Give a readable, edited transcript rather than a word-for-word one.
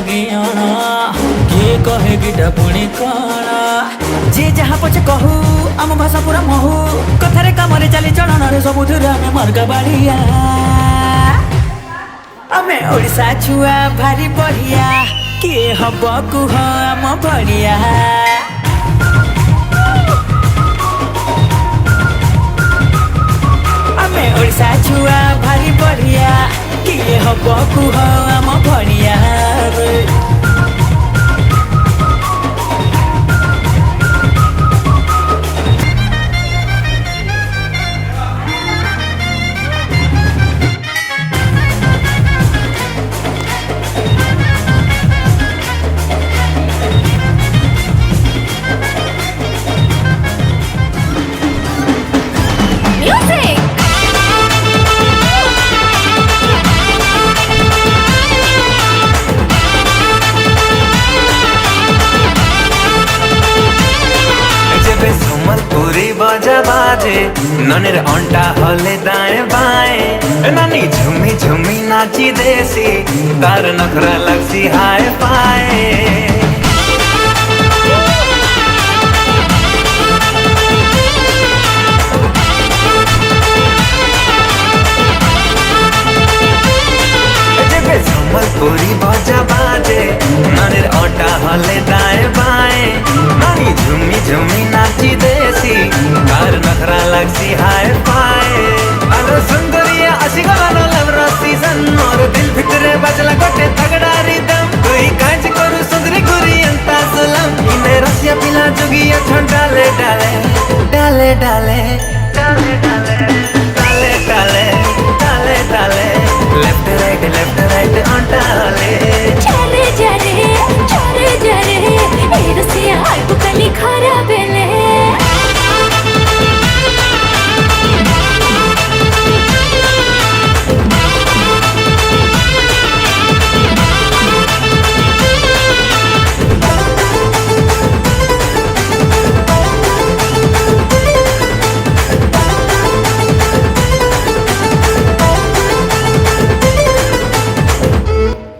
गियाणा किए कहे गिटा पुणी कणा जे जहाँ पछे कहू आम भाषा पूरा महू कथारे कामरे चाली चलन रे सबुथिरे आमे मार्गा बाड़िया आमे ओडिशा छुआ भारी बढ़िया किए हब कुह आम भड़िया आमे ओडिशा छुआ भारी बढ़िया किए हब कुह आम भड़िया पूरी बजा बाजे ननेर अंटा हले दाएं बाएं नानी झुमी झुमी नाची देसी तार नखरा लगसी हाय पाए पूरी बजा बाजे ननेर अंटा हले दाएं बाएं नानी झुमी झुमी नाची देसी तार नखरा लगसी हाय पाए अरे सुंदरिया अशी गाना लवरा सीजन और दिल भितरे बजला गोटे तगड़ा रिदम तुई काज करू सुंदरी गुरी अंता सलाम इने रसिया पिला जोगिया छंडाले डाले डाले डाले डाले